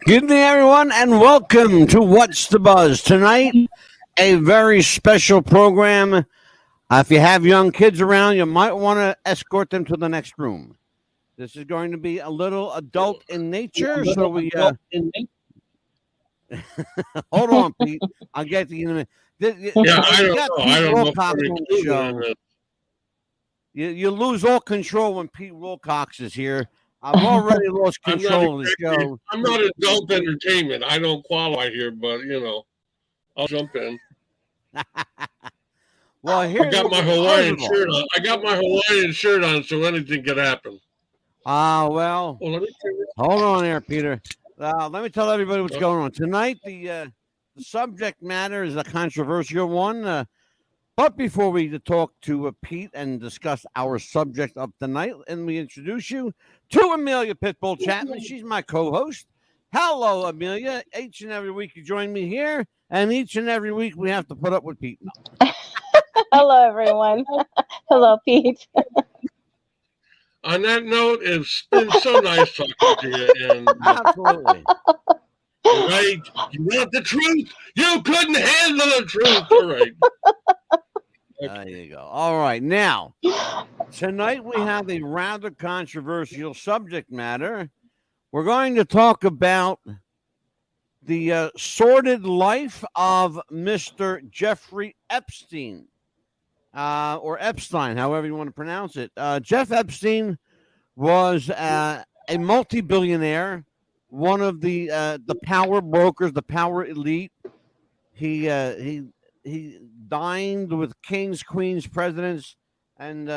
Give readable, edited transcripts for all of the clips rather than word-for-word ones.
Good evening, everyone, and welcome to What's the Buzz. Tonight, a very special program. If you have young kids around, you might want to escort them to the next room. This is going to be a little adult in nature, so we hold on, Pete. I'll get to you in a minute. Yeah, I don't know. I don't know if Wilcox I'm on the show. included in it. You lose all control when Pete Wilcox is here. I've already lost control of the show. I'm not adult entertainment. I don't qualify here, but I'll jump in. Well, I here's got my what- Hawaiian first of all- shirt on. I got my Hawaiian shirt on, so anything could happen. Well, Well, let me tell you. hold on there, Peter. Let me tell everybody what's going on. Tonight, the subject matter is a controversial one. But before we talk to Pete and discuss our subject of the night, and we introduce you to Amelia Pitbull Chapman. She's my co-host. Hello, Amelia. Each and every week you join me here, and each and every week we have to put up with Pete. Hello, everyone. Hello, Pete. On that note, it's been so nice talking to you. And Absolutely. right, you want the truth? You couldn't handle the truth. All right. There you go. All right. Now, tonight we have a rather controversial subject matter. We're going to talk about the sordid life of Mr. Jeffrey Epstein, or Epstein, however you want to pronounce it. Jeff Epstein was a multi-billionaire, one of the power brokers, the power elite. He dined with kings, queens, presidents, and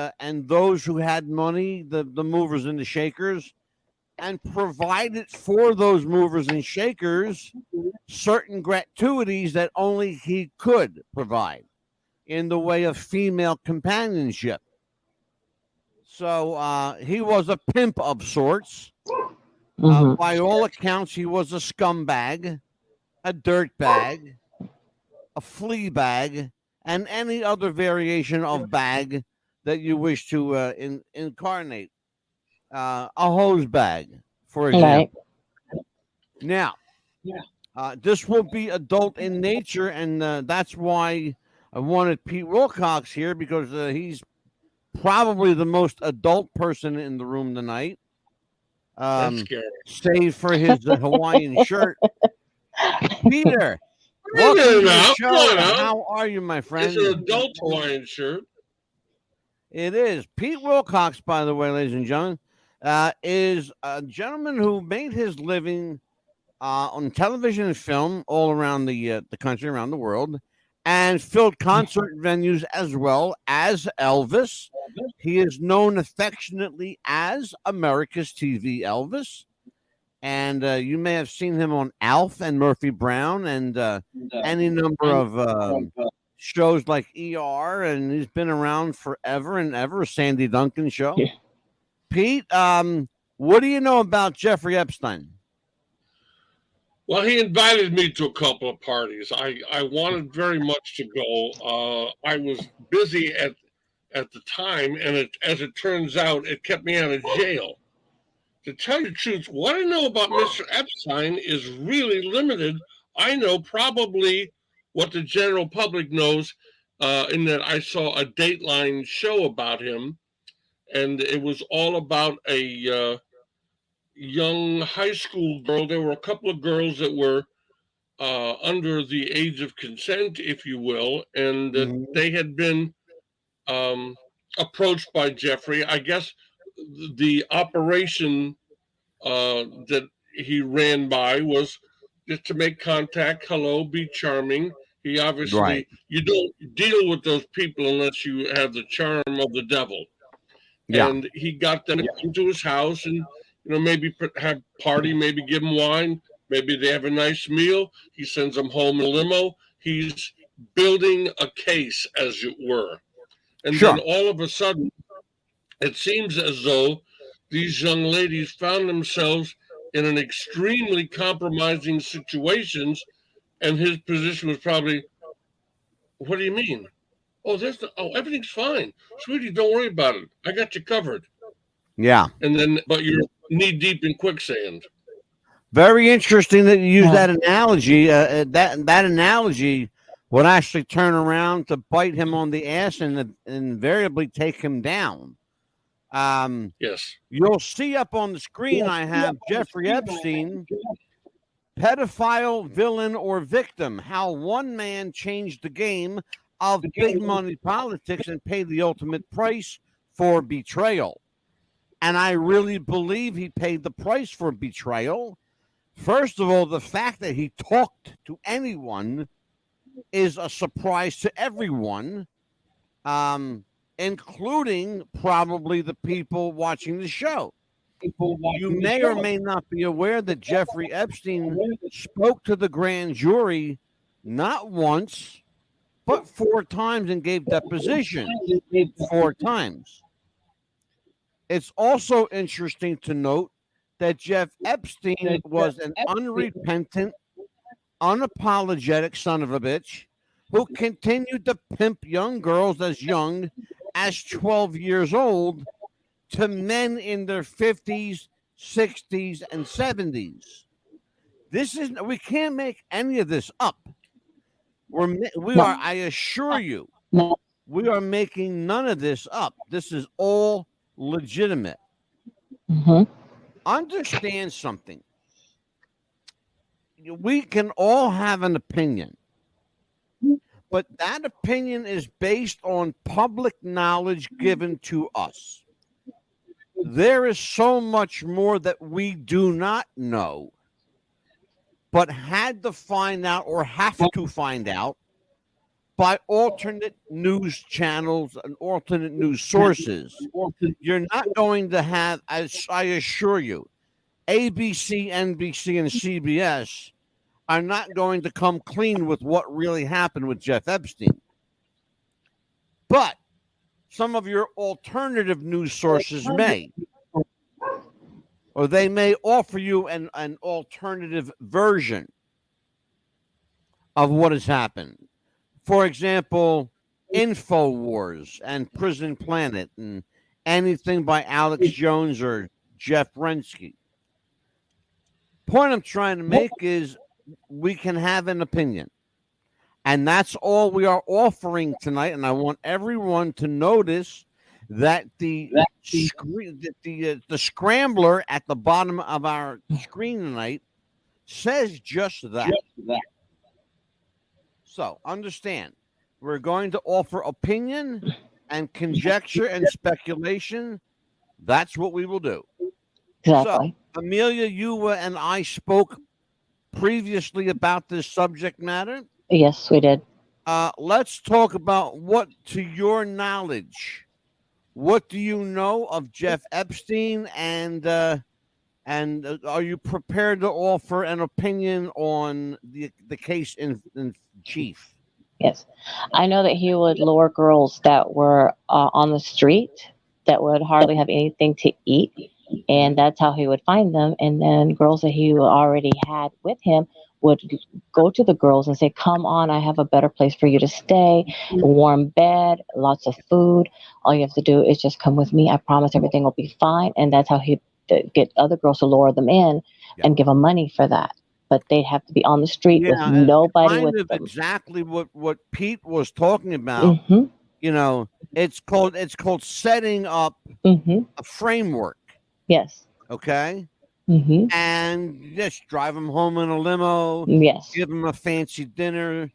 those who had money, the movers and the shakers, and provided for those movers and shakers certain gratuities that only he could provide in the way of female companionship. So he was a pimp of sorts. By all accounts, he was a scumbag, a dirtbag, a flea bag, and any other variation of bag that you wish to incarnate. A hose bag, for example. Right. Now, this will be adult in nature, and that's why I wanted Pete Wilcox here, because he's probably the most adult person in the room tonight. That's scary. Save for his Hawaiian shirt. Peter, welcome to the show. How are you, my friend? It's an adult Hawaiian shirt. It is. Pete Wilcox, by the way, ladies and gentlemen, is a gentleman who made his living on television and film all around the country, around the world, and filled concert venues as well as Elvis. He is known affectionately as America's TV Elvis. And you may have seen him on Alf and Murphy Brown and any number of shows like ER, and he's been around forever and ever. Sandy Duncan show. Yeah. Pete, what do you know about Jeffrey Epstein? Well, he invited me to a couple of parties. I wanted very much to go. I was busy at the time, and as it turns out, it kept me out of jail. To tell you the truth, what I know about Mr. Epstein is really limited. I know probably what the general public knows, in that I saw a Dateline show about him, and it was all about a young high school girl. There were a couple of girls that were under the age of consent, if you will, and they had been approached by Jeffrey. I guess the operation that he ran by was just to make contact. Hello, be charming. He obviously, right. You don't deal with those people unless you have the charm of the devil. Yeah. And he got them into his house and, maybe have party, maybe give them wine. Maybe they have a nice meal. He sends them home in a limo. He's building a case, as it were. And then all of a sudden, it seems as though these young ladies found themselves in an extremely compromising situations, and his position was probably, what do you mean? Everything's fine. Sweetie, don't worry about it. I got you covered. Yeah. And then, but you're knee deep in quicksand. Very interesting that you use that analogy. That analogy would actually turn around to bite him on the ass and invariably take him down. Yes. You'll see up on the screen I have Jeffrey Epstein, pedophile, villain, or victim. How one man changed the game of big money politics and paid the ultimate price for betrayal. And I really believe he paid the price for betrayal. First of all, the fact that he talked to anyone is a surprise to everyone, including probably the people watching the show. You may or may not be aware that Jeffrey Epstein spoke to the grand jury not once, but 4 times and gave depositions 4 times. It's also interesting to note that Jeff Epstein was an unrepentant, unapologetic son of a bitch who continued to pimp young girls as young as 12 years old to men in their 50s, 60s, and 70s. We can't make any of this up. I assure you, we are making none of this up. This is all legitimate. Understand something. We can all have an opinion, but that opinion is based on public knowledge given to us. There is so much more that we do not know, but had to find out or have to find out by alternate news channels and alternate news sources. You're not going to have, as I assure you, ABC, NBC, and CBS are not going to come clean with what really happened with Jeff Epstein. But some of your alternative news sources may, or they may offer you an alternative version of what has happened. For example, InfoWars and Prison Planet and anything by Alex Jones or Jeff Rensky. Point I'm trying to make is we can have an opinion. And that's all we are offering tonight. And I want everyone to notice that the scrambler at the bottom of our screen tonight says just that. So understand, we're going to offer opinion and conjecture and speculation. That's what we will do. Exactly. So, Amelia, you and I spoke previously about this subject matter. Yes, we did. Let's talk about what, to your knowledge, what do you know of Jeff Epstein, and are you prepared to offer an opinion on the case in chief? Yes. I know that he would lure girls that were on the street that would hardly have anything to eat. And that's how he would find them. And then girls that he already had with him would go to the girls and say, come on, I have a better place for you to stay, a warm bed, lots of food. All you have to do is just come with me. I promise everything will be fine. And that's how he get other girls to lure them in and give them money for that. But they'd have to be on the street with nobody with them. Exactly what Pete was talking about. Mm-hmm. You know, it's called setting up a framework. Yes. Okay. Mm-hmm. And just drive them home in a limo. Yes. Give them a fancy dinner.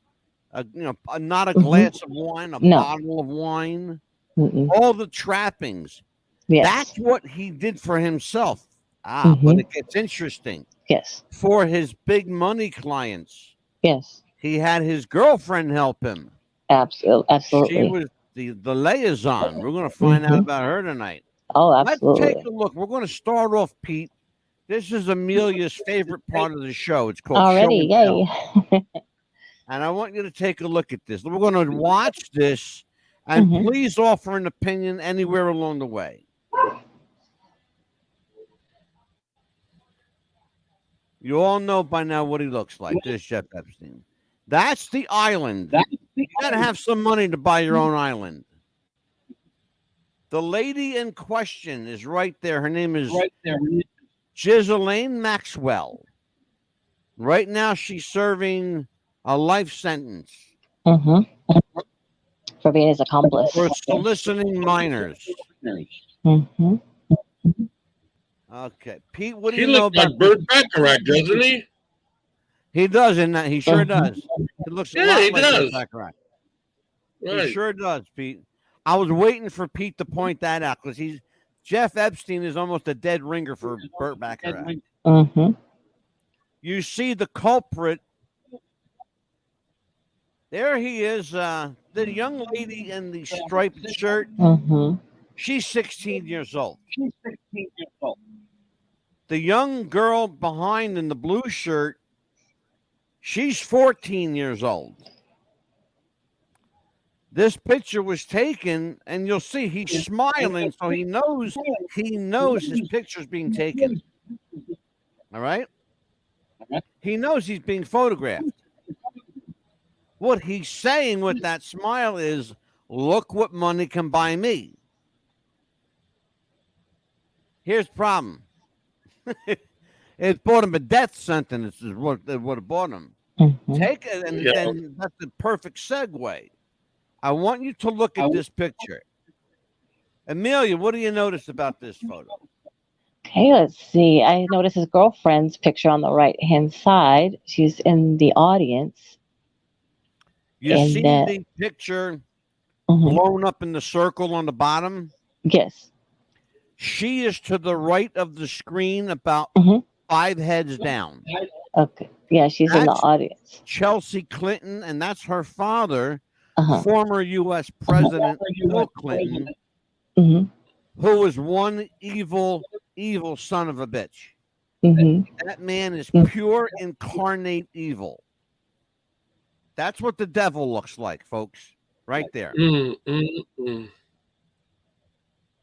Not a glass of wine, a bottle of wine. All the trappings. Yes. That's what he did for himself. But it gets interesting. Yes. For his big money clients. Yes. He had his girlfriend help him. Absolutely. She was the liaison. We're going to find out about her tonight. Oh, absolutely. Let's take a look. We're going to start off, Pete. This is Amelia's favorite part of the show. It's called Already, Show and yay. Tell. And I want you to take a look at this. We're going to watch this, and please offer an opinion anywhere along the way. You all know by now what he looks like. This Jeff Epstein. That's the island. You got to have some money to buy your own island. The lady in question is right there. Her name is Ghislaine Maxwell. Right now, she's serving a life sentence Mm-hmm. For being his accomplice. for soliciting minors. Mm-hmm. Okay, Pete, what do He you know looks like about this? Burt Bacharach, doesn't he? He does, and he sure Mhm. does. He looks a Yeah, lot he like Burt does. Bacharach. He Right. sure does, Pete. I was waiting for Pete to point that out because Jeff Epstein is almost a dead ringer for Burt Bacharach. Mm-hmm. You see the culprit. There he is. The young lady in the striped shirt. Mm-hmm. She's 16 years old. The young girl behind in the blue shirt, she's 14 years old. This picture was taken, and you'll see he's smiling, so he knows his picture's being taken. All right? He knows he's being photographed. What he's saying with that smile is, look what money can buy me. Here's the problem. It bought him a death sentence is what it would have bought him. Mm-hmm. Take it, and then that's the perfect segue. I want you to look at this picture. Amelia, what do you notice about this photo? Okay, let's see. I noticed his girlfriend's picture on the right-hand side. She's in the audience. You And see then- the picture Mhm. blown up in the circle on the bottom? Yes. She is to the right of the screen, about Mhm. 5 heads down. Okay. Yeah, she's in the That's- audience. Chelsea Clinton, and that's her father, Uh-huh. former U.S. President Bill Clinton, Mm-hmm. who was one evil son of a bitch. Mm-hmm. That man is pure incarnate evil. That's what the devil looks like, folks, right there. Mm, mm, mm.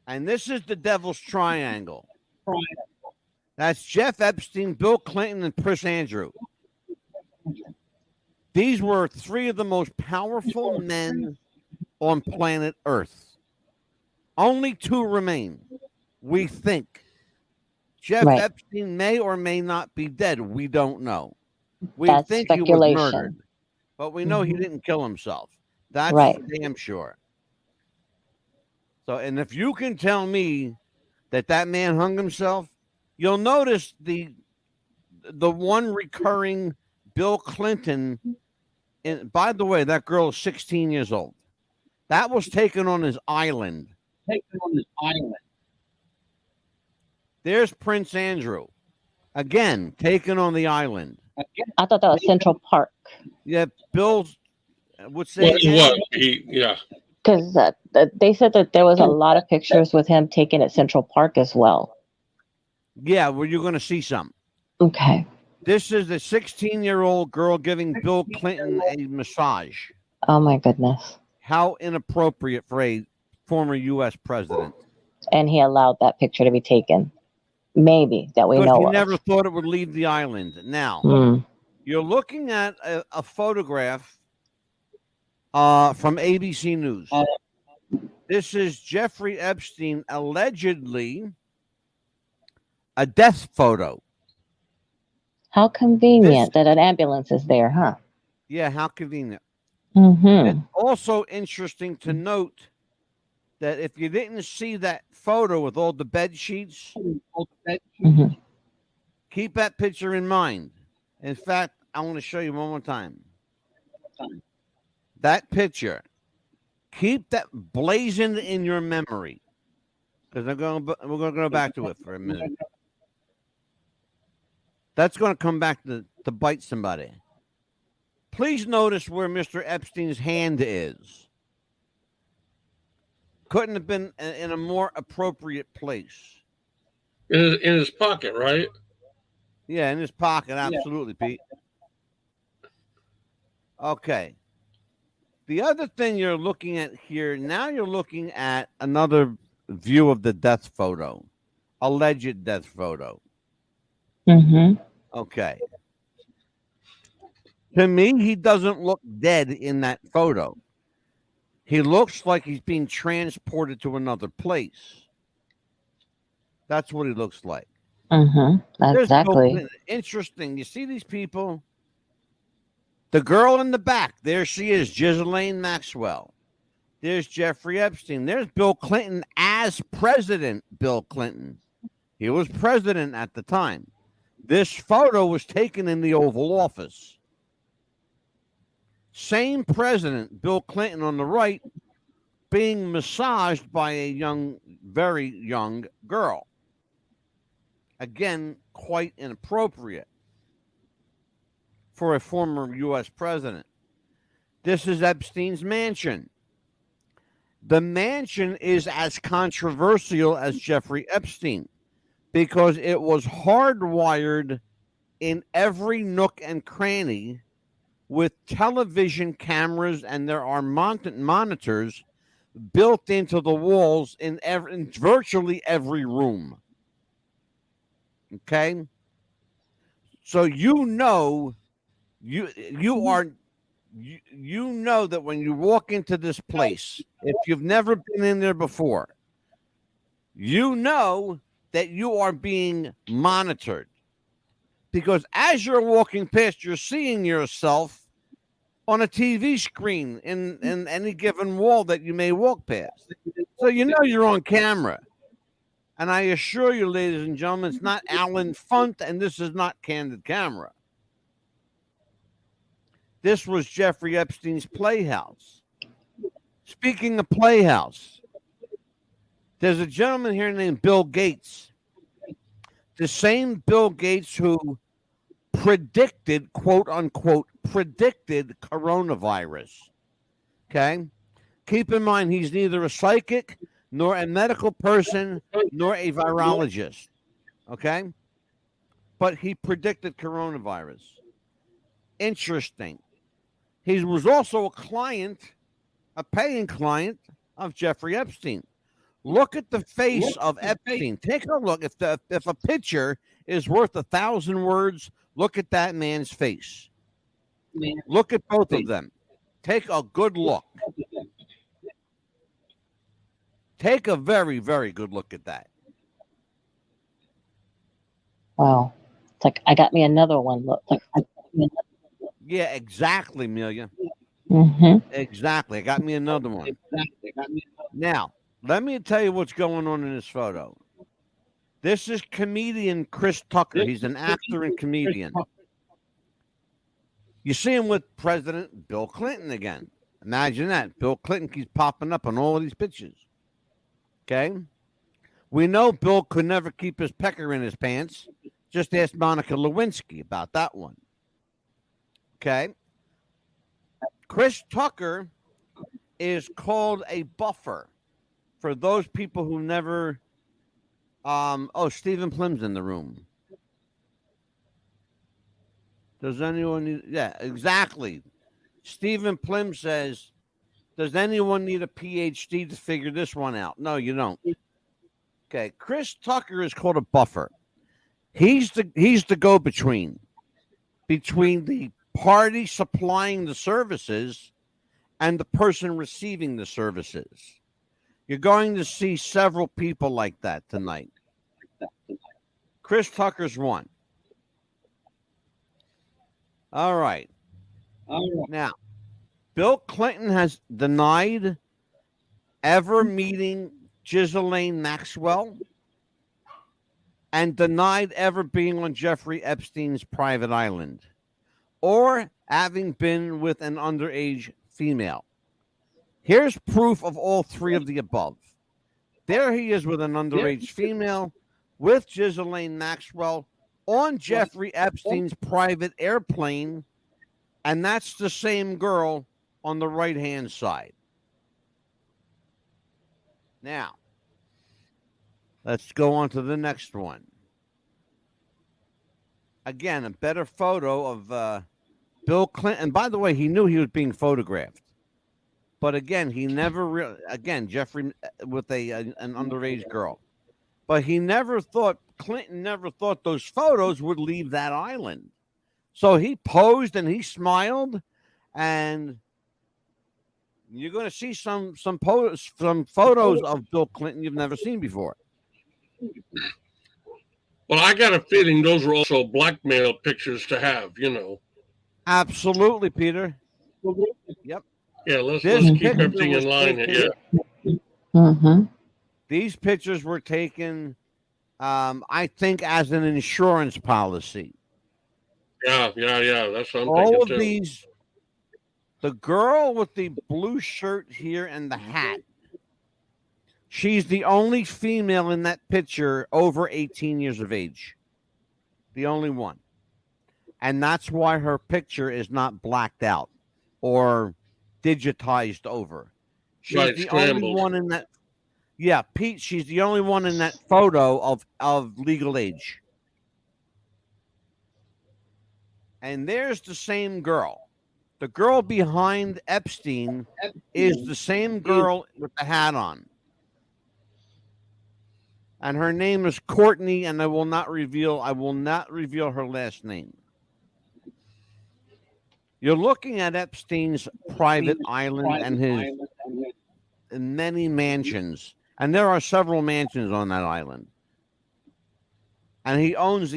And this is the devil's triangle. That's Jeff Epstein, Bill Clinton, and Prince Andrew. These were 3 of the most powerful men on planet Earth. Only 2 remain, we think. Jeff Right. Epstein may or may not be dead. We don't know. We That's think he was speculation. murdered, but we know he didn't kill himself. That's Right. for damn sure. So, and if you can tell me that man hung himself, you'll notice the one recurring Bill Clinton. And by the way, that girl is 16 years old. That was taken on his island. There's Prince Andrew, again taken on the island. I thought that was Central Park. Yeah, Bill's. What's that? What? Yeah. Because they said that there was a lot of pictures with him taken at Central Park as well. Yeah, well, you're going to see some. Okay. This is a 16-year-old girl giving Bill Clinton a massage. Oh my goodness. How inappropriate for a former U.S. president. And he allowed that picture to be taken. Maybe that we Because know he of. never thought it would leave the island. Now, Mm. you're looking at a photograph from ABC News. This is Jeffrey Epstein, allegedly a death photo. How convenient that an ambulance is there, huh? Yeah, how convenient. Mm-hmm. It's also interesting to note that if you didn't see that photo with all the bed sheets, Mm-hmm. keep that picture in mind. In fact, I want to show you one more time. That picture, keep that blazoned in your memory, because we're going to go back to it for a minute. That's going to come back to bite somebody. Please notice where Mr. Epstein's hand is. Couldn't have been in a more appropriate place. In his pocket, right? Yeah, in his pocket, absolutely, Pete. Okay. The other thing you're looking at here, now you're looking at another view of the death photo, alleged death photo. Mm-hmm. Okay. To me, he doesn't look dead in that photo. He looks like he's being transported to another place. That's what he looks like. There's Bill Exactly. Clinton. Interesting. You see these people? The girl in the back, there she is, Ghislaine Maxwell. There's Jeffrey Epstein. There's Bill Clinton as President Bill Clinton. He was president at the time. This photo was taken in the Oval Office. Same president, Bill Clinton on the right, being massaged by a young, very young girl. Again, quite inappropriate for a former U.S. president. This is Epstein's mansion. The mansion is as controversial as Jeffrey Epstein because it was hardwired in every nook and cranny with television cameras, and there are monitors built into the walls in virtually every room. Okay? So you know that when you walk into this place, if you've never been in there before, you know that you are being monitored. Because as you're walking past, you're seeing yourself on a TV screen in any given wall that you may walk past. So you know you're on camera. And I assure you, ladies and gentlemen, it's not Alan Funt, and this is not Candid Camera. This was Jeffrey Epstein's playhouse. Speaking of playhouse, there's a gentleman here named Bill Gates. The same Bill Gates who predicted, quote unquote, predicted coronavirus. Okay? Keep in mind, he's neither a psychic, nor a medical person, nor a virologist. Okay? But he predicted coronavirus. Interesting. He was also a client, a paying client of Jeffrey Epstein. Look at the face of Epstein. Take a look. If a picture is worth 1,000 words, look at that man's face. Look at both of them. Take a good look. Take a very, very good look at that. Wow. It's like I got me another one. Look. Yeah, exactly, Amelia. Exactly. I got me another one. Now, let me tell you what's going on in this photo. This is comedian Chris Tucker. He's an actor and comedian. You see him with President Bill Clinton again. Imagine that. Bill Clinton keeps popping up on all of these pictures. Okay? We know Bill could never keep his pecker in his pants. Just ask Monica Lewinsky about that one. Okay? Chris Tucker is called a buffer. For those people who never... Stephen Plim's in the room. Does anyone need... Yeah, exactly. Stephen Plim says, does anyone need a PhD to figure this one out? No, you don't. Okay, Chris Tucker is called a buffer. He's the go-between between the party supplying the services and the person receiving the services. You're going to see several people like that tonight. Chris Tucker's one. All right. Now, Bill Clinton has denied ever meeting Ghislaine Maxwell and denied ever being on Jeffrey Epstein's private island or having been with an underage female. Here's proof of all three of the above. There he is with an underage female, with Ghislaine Maxwell, on Jeffrey Epstein's private airplane, and that's the same girl on the right-hand side. Now, let's go on to the next one. Again, a better photo of Bill Clinton. And by the way, he knew he was being photographed. But again, he never Jeffrey with an underage girl. But Clinton never thought those photos would leave that island. So he posed and he smiled, and you're going to see some photos of Bill Clinton you've never seen before. Well, I got a feeling those were also blackmail pictures to have, Absolutely, Peter. Yep. Yeah, let's This keep picture everything was in line taken. here. Mm-hmm. These pictures were taken, I think, as an insurance policy. Yeah. That's what I'm All thinking of too. these, the girl with the blue shirt here and the hat, she's the only female in that picture over 18 years of age. The only one. And that's why her picture is not blacked out or digitized over. She's Right, the scrambled. only one in that. Yeah, Pete, she's the only one in that photo of legal age. And there's the same girl. The girl behind Epstein is the same girl with the hat on. And her name is Courtney, and I will not reveal her last name. You're looking at Epstein's private island and his many mansions. And there are several mansions on that island. And he owned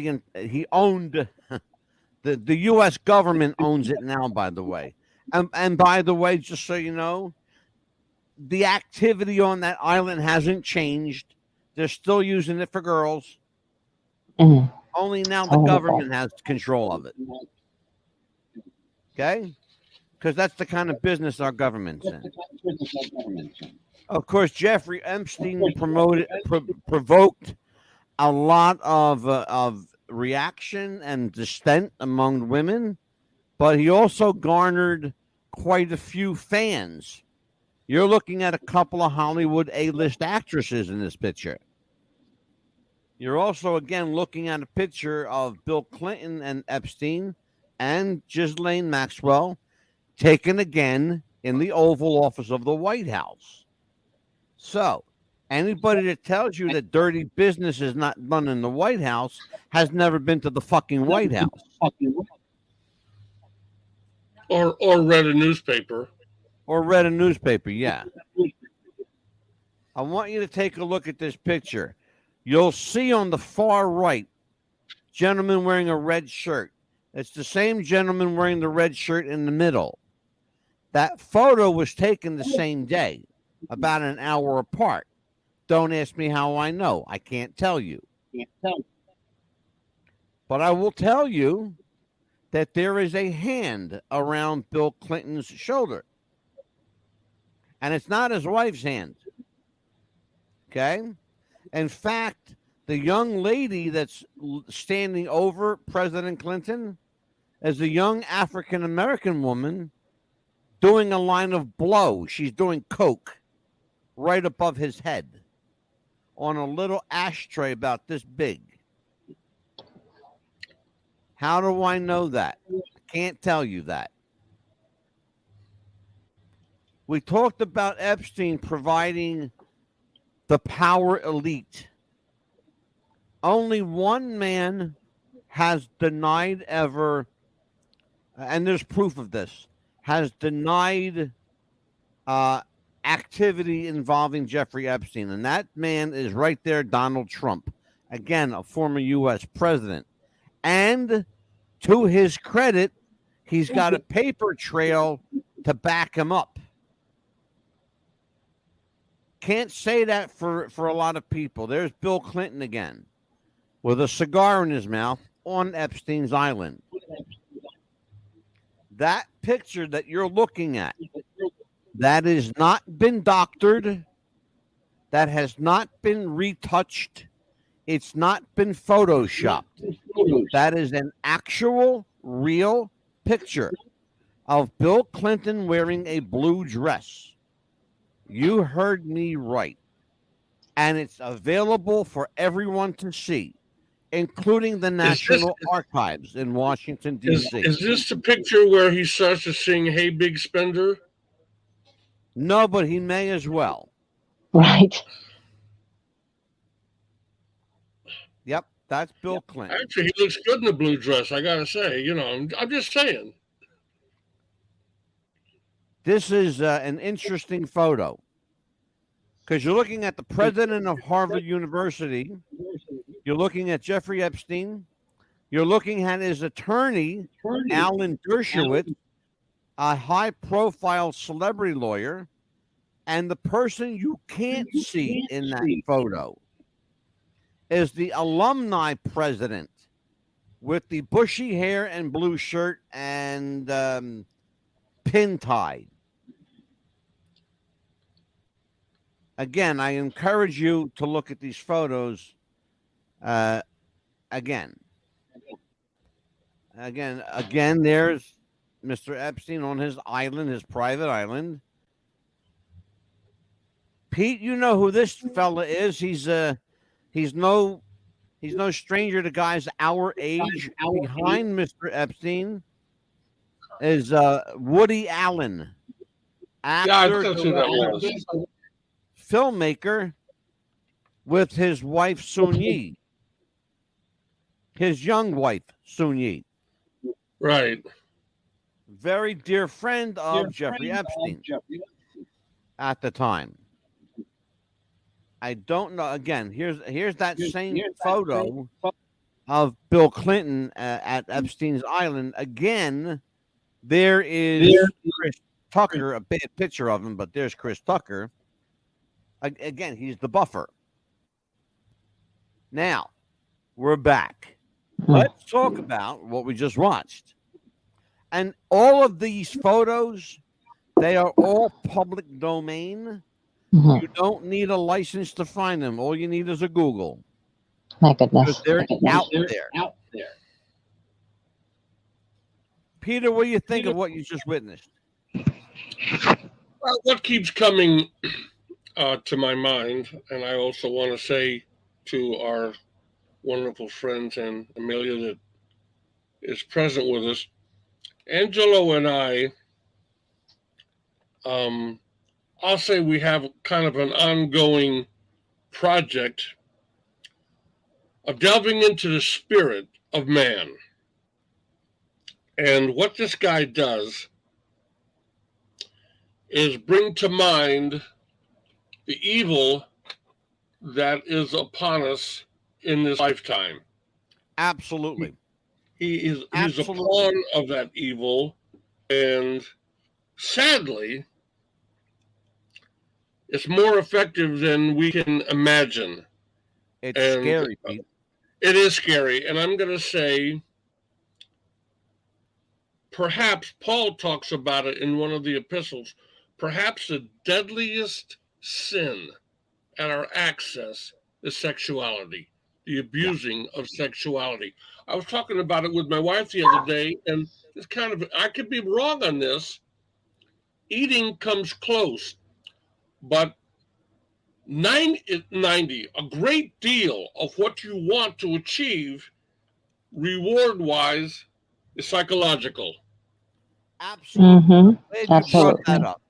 the U.S. government owns it now, by the way. And by the way, just so you know, the activity on that island hasn't changed. They're still using it for girls. Mm-hmm. Only now the government has control of it. Okay? Because that's the kind of business our government's in. Of course, Jeffrey Epstein provoked a lot of reaction and dissent among women, but he also garnered quite a few fans. You're looking at a couple of Hollywood A-list actresses in this picture. You're also, again, looking at a picture of Bill Clinton and Epstein and Ghislaine Maxwell taken again in the Oval Office of the White House. So, anybody that tells you that dirty business is not done in the White House has never been to the fucking White House. Or read a newspaper. Or read a newspaper, yeah. I want you to take a look at this picture. You'll see on the far right, gentleman wearing a red shirt. It's the same gentleman wearing the red shirt in the middle. That photo was taken the same day, about an hour apart. Don't ask me how I know. I can't tell you. But I will tell you that there is a hand around Bill Clinton's shoulder. And it's not his wife's hand. Okay? In fact, the young lady that's standing over President Clinton is a young African-American woman doing a line of blow. She's doing coke right above his head on a little ashtray about this big. How do I know that? I can't tell you that. We talked about Epstein providing the power elite. Only one man has denied ever, and there's proof of this, has denied activity involving Jeffrey Epstein. And that man is right there, Donald Trump. Again, a former U.S. president. And to his credit, he's got a paper trail to back him up. Can't say that for a lot of people. There's Bill Clinton again with a cigar in his mouth on Epstein's island. That picture that you're looking at, that has not been doctored, that has not been retouched, it's not been photoshopped. That is an actual, real picture of Bill Clinton wearing a blue dress. You heard me right. And it's available for everyone to see, including the National Archives in Washington, D.C. Is this the picture where he starts to sing Hey Big Spender? No, but he may as well. Right. Yep, that's Bill Clinton. Actually, he looks good in the blue dress, I got to say. I'm just saying. This is an interesting photo because you're looking at the president of Harvard University You're looking at Jeffrey Epstein. You're looking at his attorney, Alan Dershowitz, a high-profile celebrity lawyer, and the person you can't see in that photo is the alumni president with the bushy hair and blue shirt and pin tied. Again, I encourage you to look at these photos again. Again, there's Mr. Epstein on his island, his private island. Pete, you know who this fella is. He's no stranger to guys our age. Behind Mr. Epstein is Woody Allen, actor, that's who that was. filmmaker, with his wife Soon Yi, his young wife Soon Yi. Right. Very dear friend of Jeffrey Epstein at the time. I don't know. Again, here's that same photo of Bill Clinton at Epstein's Island. Again, there is Chris Tucker, a bad picture of him, but there's Chris Tucker. Again, he's the buffer. Now, we're back. Let's talk about what we just watched. And all of these photos, they are all public domain. You don't need a license to find them. All you need is a Google. My goodness. They're out there. Peter, what do you think of what you just witnessed? Well, what keeps coming to my mind, and I also want to say to our wonderful friends and Amelia that is present with us, Angelo and I, I'll say we have kind of an ongoing project of delving into the spirit of man. And what this guy does is bring to mind the evil that is upon us in this lifetime. Absolutely. He's a pawn of that evil, and sadly, it's more effective than we can imagine. It's scary, Pete. It is scary, and I'm going to say, perhaps Paul talks about it in one of the epistles, perhaps the deadliest sin at our access is sexuality, the abusing of sexuality. I was talking about it with my wife the other day, and it's kind of, I could be wrong on this. Eating comes close, but 90, a great deal of what you want to achieve reward-wise is psychological. Absolutely. Absolutely. You brought that up.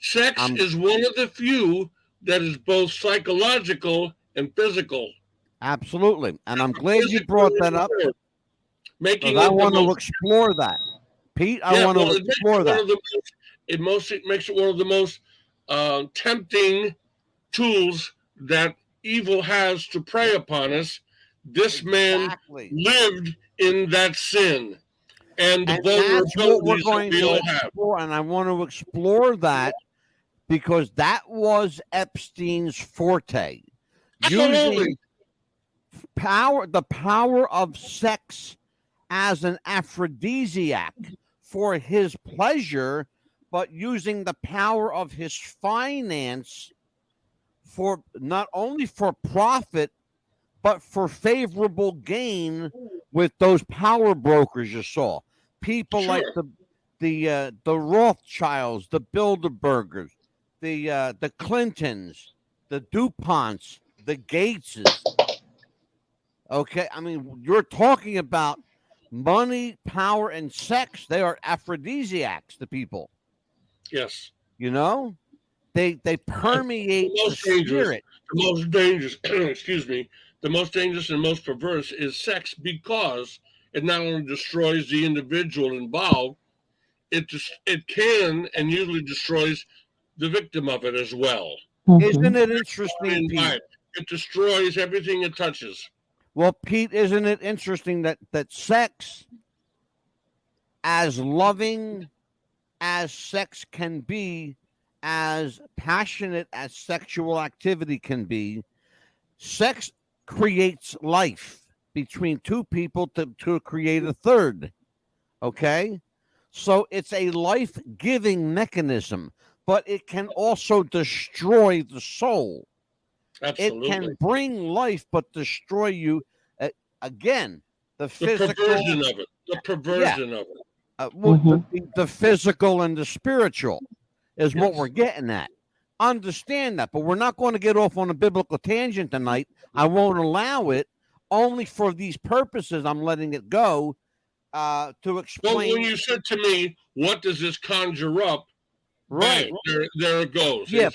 Sex is one of the few that is both psychological and physical. Absolutely. And I'm glad you brought that up. Making I want to explore that. Pete, I want to explore that. It makes it one of the most tempting tools that evil has to prey upon us. This man lived in that sin. And that's what we're going to explore. And I want to explore that because that was Epstein's forte. Using the power of sex as an aphrodisiac for his pleasure, but using the power of his finance for not only for profit, but for favorable gain with those power brokers you saw. People like the Rothschilds, the Bilderbergers, the Clintons, the DuPonts, the Gateses. Okay, I mean, you're talking about money, power, and sex. They are aphrodisiacs to people. Yes. You know? They permeate the spirit. The most dangerous, excuse me, the most dangerous and most perverse is sex because it not only destroys the individual involved, it can and usually destroys the victim of it as well. Isn't it interesting, Pete? It destroys everything it touches. Well, Pete, isn't it interesting that sex, as loving as sex can be, as passionate as sexual activity can be, sex creates life between two people to create a third. Okay? So it's a life-giving mechanism, but it can also destroy the soul. Absolutely. It can bring life, but destroy you. Again, the physical, perversion of it. The perversion of it. The physical and the spiritual is what Yes. we're getting at. Understand that, but we're not going to get off on a biblical tangent tonight. I won't allow it. Only for these purposes, I'm letting it go to explain. Well, when you said to me, "What does this conjure up?" Right. Bang, there it goes. Yeah,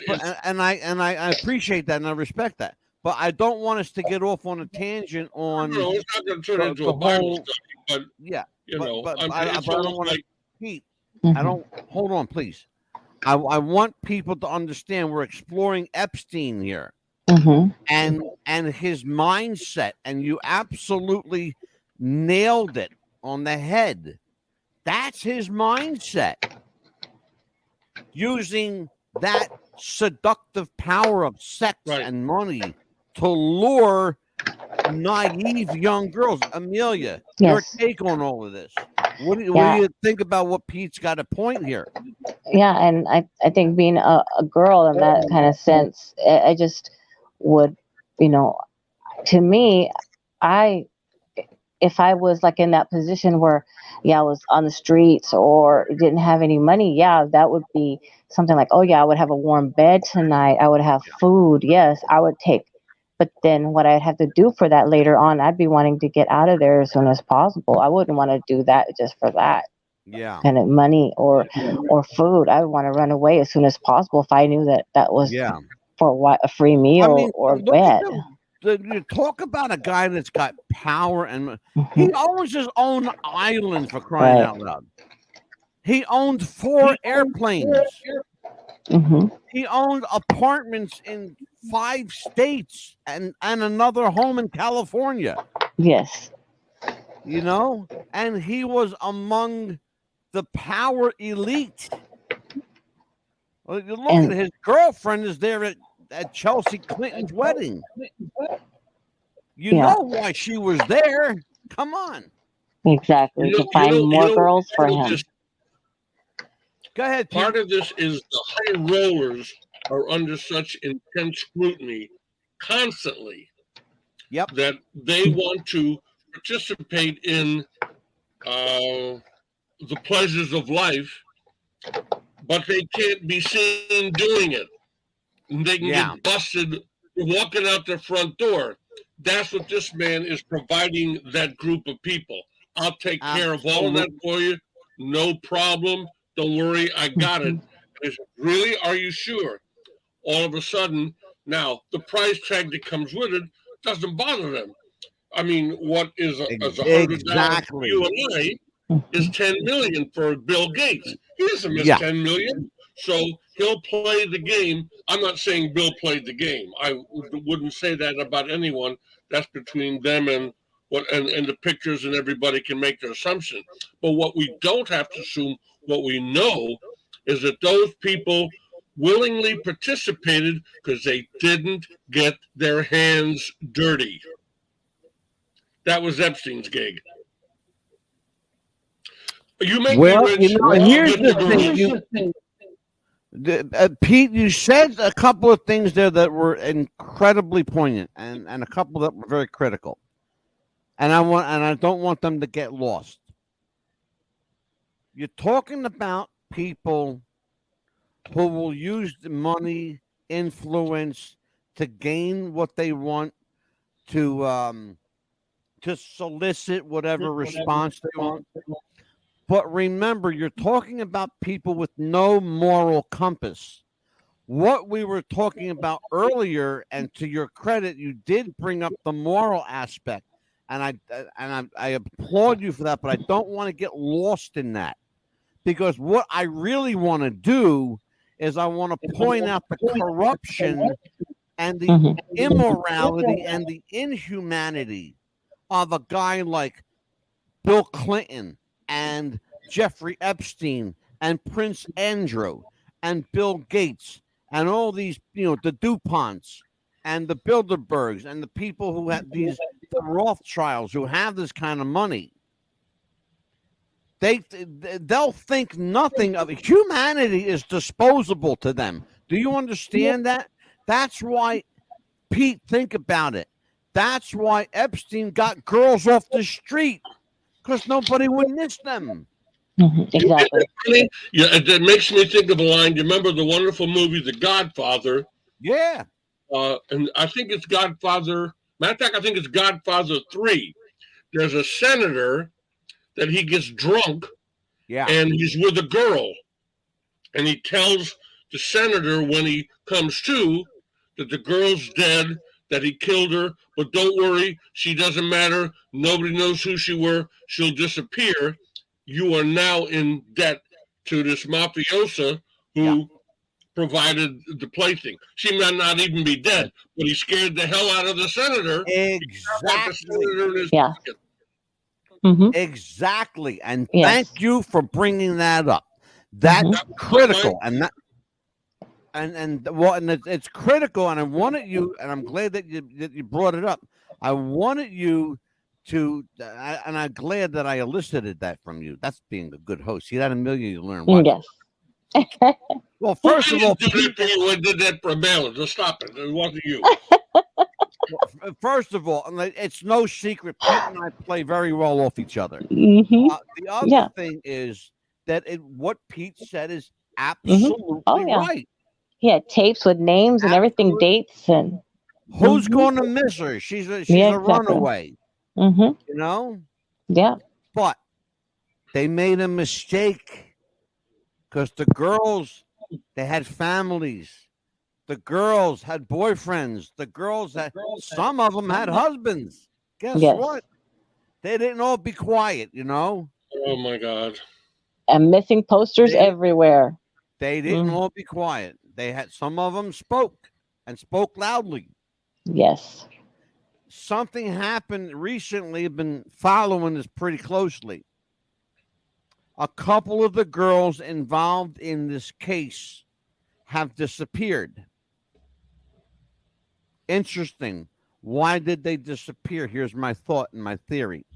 and I appreciate that and I respect that, but I don't want us to get off on a tangent on. No, it's not going to turn into a Bible study, but yeah, you know, but it's I don't almost want to. like Pete, I don't. Hold on, please. I want people to understand we're exploring Epstein here, and his mindset, and you absolutely nailed it on the head. That's his mindset. Using that seductive power of sex and money to lure naive young girls. Amelia, your take on all of this. What do you think about what Pete's got a point here? Yeah, and I think being a girl in that kind of sense, I just would, to me, if I was like in that position where, I was on the streets or didn't have any money, that would be something like, I would have a warm bed tonight. I would have food. Yes, I would take. But then what I'd have to do for that later on, I'd be wanting to get out of there as soon as possible. I wouldn't want to do that just for that. Yeah. Kind of money or food. I would want to run away as soon as possible if I knew that was for a free meal or bed. You talk about a guy that's got power and he owns his own island, for crying out loud. He owned 4 airplanes. He owned apartments in 5 states and another home in California. Yes. And he was among the power elite. Well, you look at his girlfriend is there at Chelsea Clinton's wedding. You know why she was there. Come on. Exactly. To find more girls for him. Go ahead, Pete. Part of this is the high rollers are under such intense scrutiny constantly that they want to participate in the pleasures of life, but they can't be seen doing it. And they can get busted walking out the front door. That's what this man is providing that group of people. I'll take care of all of that for you. No problem. Don't worry, I got it. Really? Are you sure? All of a sudden, now, the price tag that comes with it doesn't bother them. I mean, what is $100 for you and I is $10 million for Bill Gates. He doesn't miss $10 million. So he'll play the game. I'm not saying Bill played the game. I wouldn't say that about anyone. That's between them and the pictures, and everybody can make their assumption. But what we don't have to assume, what we know, is that those people willingly participated because they didn't get their hands dirty. That was Epstein's gig. You make me rich. Here's the thing. Pete, you said a couple of things there that were incredibly poignant and a couple that were very critical. And I don't want them to get lost. You're talking about people who will use the money, influence to gain what they want, to solicit whatever response they want. But remember, you're talking about people with no moral compass. What we were talking about earlier, and to your credit, you did bring up the moral aspect, and I applaud you for that. But I don't want to get lost in that, because what I really want to do is I want to point out the corruption and the immorality and the inhumanity of a guy like Bill Clinton and Jeffrey Epstein and Prince Andrew and Bill Gates and all these, the DuPonts and the Bilderbergs and the people who have the Rothschilds who have this kind of money. They'll think nothing of it. Humanity is disposable to them. Do you understand that? That's why, Pete, think about it. That's why Epstein got girls off the street, because nobody would miss them. Exactly. Yeah, it makes me think of a line. You remember the wonderful movie The Godfather? Yeah. And I think it's Godfather. Matter of fact, I think it's Godfather 3. There's a senator that he gets drunk, Yeah. and he's with a girl. And he tells the senator when he comes to that the girl's dead, that he killed her, but don't worry, she doesn't matter. Nobody knows who she were. She'll disappear. You are now in debt to this mafiosa who provided the plaything. She might not even be dead, but he scared the hell out of the senator. Exactly. Yeah. Exactly. And Yes. thank you for bringing that up. That's critical. And it's critical. And I wanted you, and I'm glad that you brought it up. I wanted you to, and I'm glad that I elicited that from you. That's being a good host. See, that a million you learn. Yes. Well, first of all, I did that for balance. Just stop it. It wasn't you. First of all, it's no secret. Pete and I play very well off each other. Mm-hmm. The other thing is that what Pete said is absolutely right. He had tapes with names and everything, dates, and who's going to miss her? She's a runaway. You know? Yeah. But they made a mistake because the girls, they had families. The girls had boyfriends. The girls had, some of them had husbands. Guess what? They didn't all be quiet, Oh my God. And missing posters everywhere. They didn't all be quiet. They had, some of them spoke and spoke loudly. Yes. Something happened recently. I've been following this pretty closely. A couple of the girls involved in this case have disappeared. Interesting. Why did they disappear? Here's my thought and my theory.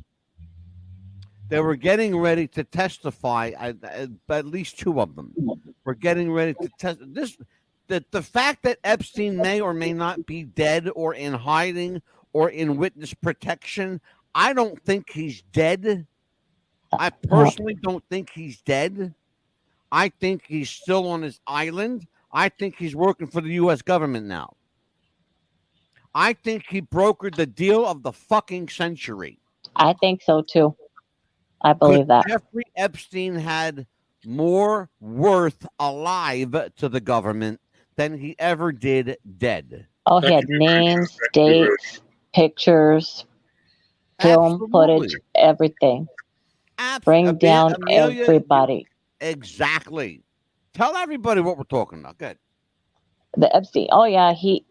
They were getting ready to testify. At least two of them were getting ready to test. The fact that Epstein may or may not be dead or in hiding or in witness protection, I don't think he's dead. I personally don't think he's dead. I think he's still on his island. I think he's working for the U.S. government now. I think he brokered the deal of the fucking century. I think so too. I believe that. Jeffrey Epstein had more worth alive to the government than he ever did dead. Oh, he had names, dates, pictures, film footage, everything. Bring down everybody. Exactly. Tell everybody what we're talking about. Good. The Epstein. Oh yeah, he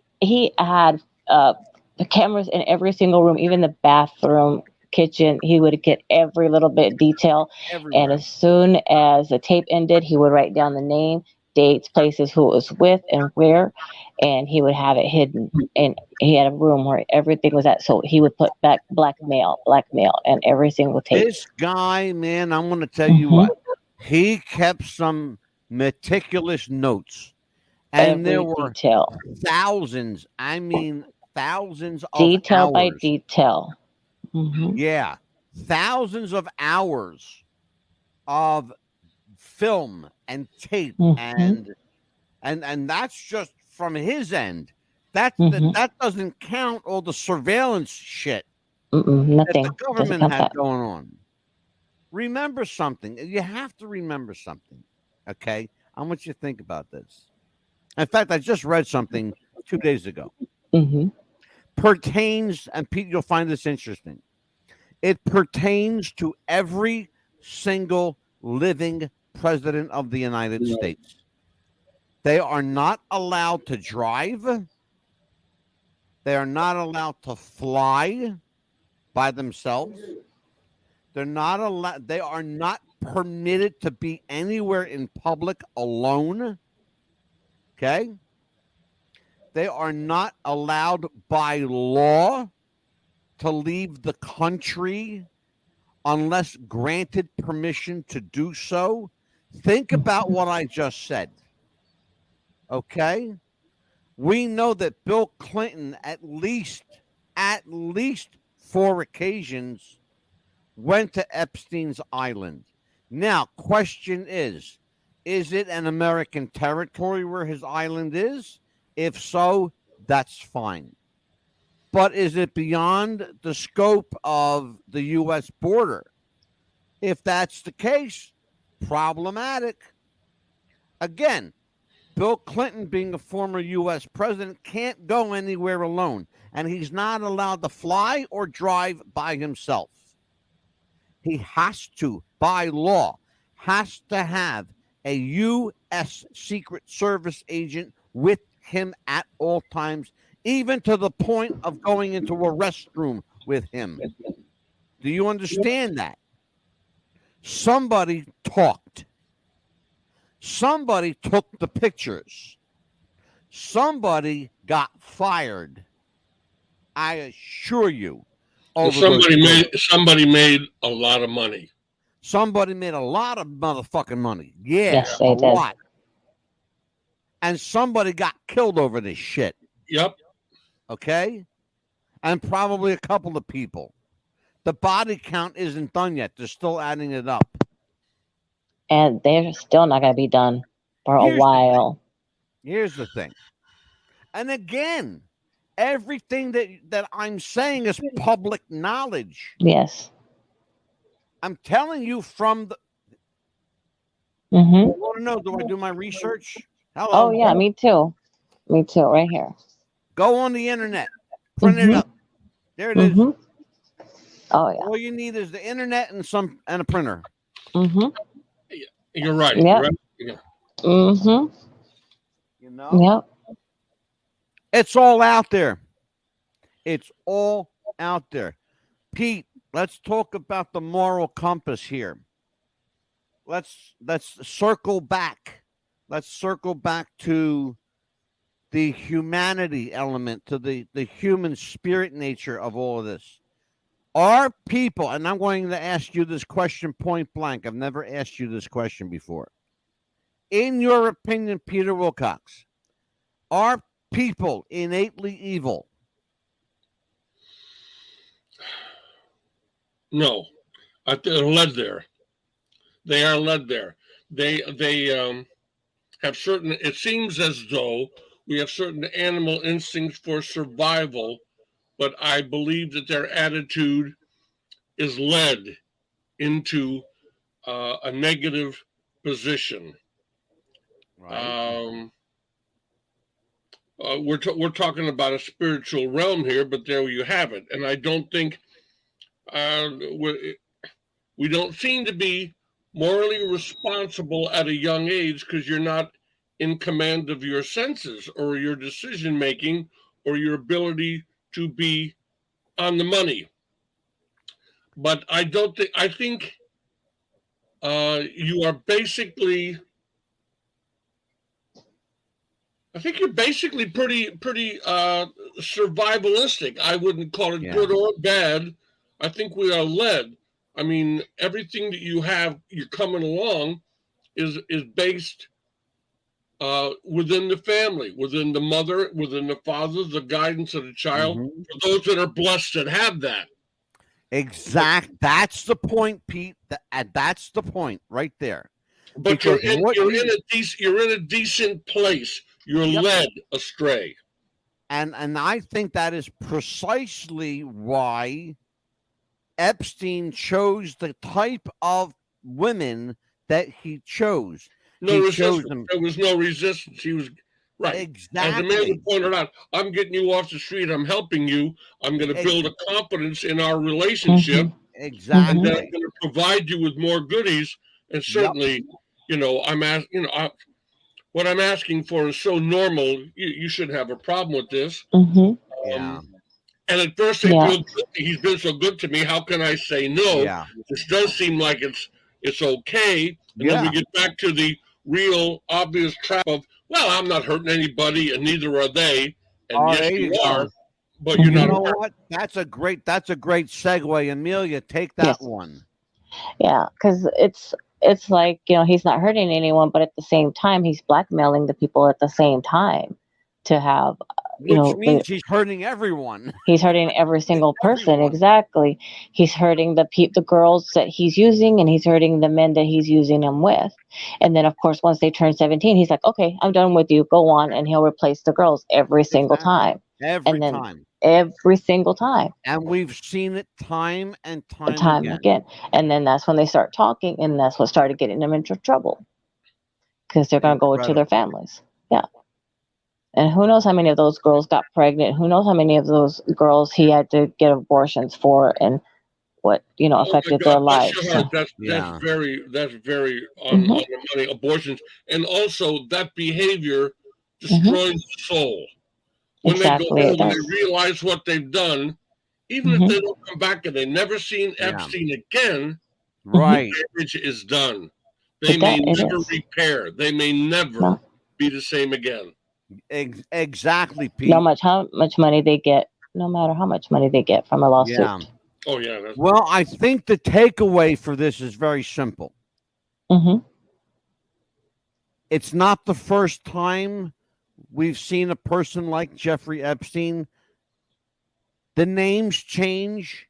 had the cameras in every single room, even the bathroom, kitchen. He would get every little bit of detail. Everywhere. And as soon as the tape ended, he would write down the name, dates, places, who it was with, and where, and he would have it hidden. And he had a room where everything was at. So he would put back blackmail, and every single tape. This guy, man, I'm going to tell you what. He kept some meticulous notes. And there were thousands, I mean, thousands of detail hours. By detail. Yeah. Thousands of hours of film and tape. And that's just from his end. That doesn't count all the surveillance shit nothing that the government had going on. Remember something. You have to remember something. Okay? I want you to think about this. In fact, I just read something 2 days ago. Pertains, and Pete, you'll find this interesting. It pertains to every single living president of the United States. They are not allowed to drive. They are not allowed to fly. by themselves. They're not allowed. They are not permitted to be anywhere in public alone. Okay. They are not allowed by law to leave the country unless granted permission to do so. Think about what I just said. Okay? We know that Bill Clinton at least 4 occasions went to Epstein's Island. Now, question is it an American territory where his island is? If so, that's fine. But is it beyond the scope of the U.S. border? If that's the case, problematic. Again, Bill Clinton, being a former U.S. president, can't go anywhere alone, and he's not allowed to fly or drive by himself. He has to, by law, has to have a U.S. Secret Service agent with him at all times, even to the point of going into a restroom with him. Do you understand that? Somebody talked. Somebody took the pictures. Somebody got fired. I assure you. Somebody made a lot of money. Somebody made a lot of motherfucking money. Yeah, Yes, they did. lot. And somebody got killed over this shit. Yep. Okay? And probably a couple of people. The body count isn't done yet. They're still adding it up. And they're still not going to be done for a while. Here's the thing. And again, everything that I'm saying is public knowledge. Yes. I'm telling you from the... Mm-hmm. You want to know, do I do my research? Hello. Oh, yeah, me too. Me too, right here. Go on the internet. Print it up. There it is. Oh, yeah. All you need is the internet and a printer. Mm-hmm. You're right. Yep. You're right. Yeah. Mm-hmm. You know? Yep. It's all out there. It's all out there. Pete, let's talk about the moral compass here. Let's circle back. Let's circle back to the humanity element, to the human spirit nature of all of this. Are people, and I'm going to ask you this question point blank. I've never asked you this question before. In your opinion, Peter Wilcox, are people innately evil? No, they're led there. They are led there. They have certain. It seems as though we have certain animal instincts for survival, but I believe that their attitude is led into a negative position. Right. We're talking about a spiritual realm here, but there you have it. And I don't think we don't seem to be morally responsible at a young age because you're not in command of your senses or your decision making or your ability to be on the money. But I think you are basically. I think you're basically pretty survivalistic. I wouldn't call it good or bad. I think we are led. I mean, everything that you're coming along is based within the family, within the mother, within the father, the guidance of the child. Mm-hmm. For those that are blessed that have that. That's the point, Pete. That's the point right there. But you're in a decent place. You're led astray. And I think that is precisely why Epstein chose the type of women that he chose. There was no resistance. He was right. Exactly. As Amanda pointed out, I'm getting you off the street. I'm helping you. I'm going to build a confidence in our relationship. Exactly. And then I'm going to provide you with more goodies. And certainly, what I'm asking for is so normal. You should have a problem with this. Yeah. And at first they Yeah. feel guilty. He's been so good to me. How can I say no? Yeah. This does seem like it's okay. And then we Yeah. get back to the real obvious trap of, well, I'm not hurting anybody, and neither are they. And Oh, yes, there you you go. are, but you're You not. know what? That's a great segue. Amelia, take that Yes. one. Yeah, because it's like, he's not hurting anyone, but at the same time, he's blackmailing the people at the same time to have, Which means he's hurting everyone. he's hurting every single person. Everyone. Exactly. He's hurting the girls that he's using, and he's hurting the men that he's using them with. And then, of course, once they turn 17, he's like, okay, I'm done with you. Go on. And he'll replace the girls every single Exactly. time. Every And then time. every single time. And we've seen it time and time again. And then that's when they start talking, and that's what started getting them into trouble, because they're going to go to their families. Yeah. And who knows how many of those girls got pregnant? Who knows how many of those girls he had to get abortions for, and what affected their lives. That's very on the money. Abortions, and also that behavior destroys the soul. When Exactly, they go home and they realize what they've done, even if they don't come back and they've never seen Epstein again, right, the damage is done. They may never repair. They may never be the same again. Exactly, Pete. No matter how much money they get from a lawsuit. Yeah. Oh yeah. Well, I think the takeaway for this is very simple. It's not the first time we've seen a person like Jeffrey Epstein. The names change,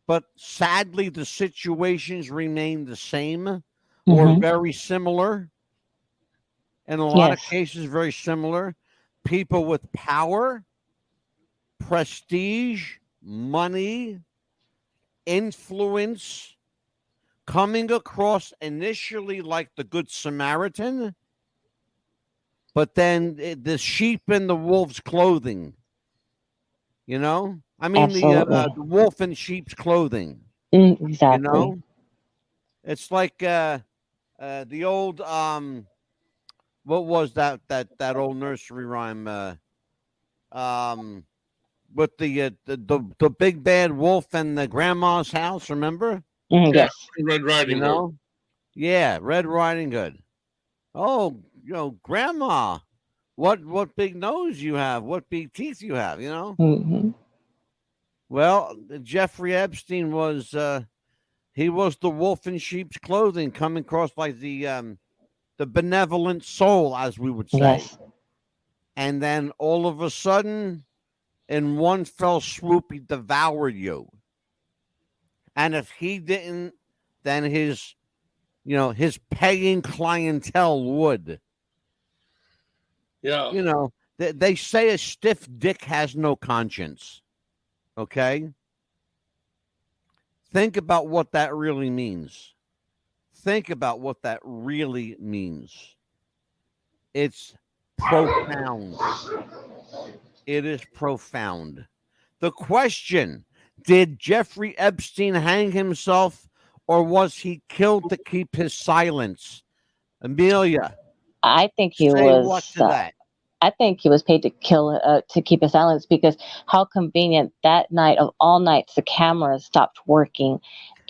but sadly the situations remain the same or very similar. In a lot of cases, very similar. People with power, prestige, money, influence, coming across initially like the Good Samaritan, but then the sheep in the wolf's clothing. I mean, the wolf in sheep's clothing. Exactly. It's like the old what was that old nursery rhyme? With the big bad wolf and the grandma's house. Remember? Yes. Red Riding Hood. Yeah, Red Riding Hood. Oh, Grandma, what big nose you have? What big teeth you have? Well, Jeffrey Epstein was he was the wolf in sheep's clothing, coming across like the benevolent soul, as we would say. Yes. And then all of a sudden, in one fell swoop, he devoured you. And if he didn't, then his paying clientele would. Yeah. They say a stiff dick has no conscience. Okay? Think about what that really means. Think about what that really means. It's profound. It is profound. The question, did Jeffrey Epstein hang himself, or was he killed to keep his silence? Amelia, I think he say was. What to that? I think he was paid to keep his silence, because how convenient that night of all nights the cameras stopped working,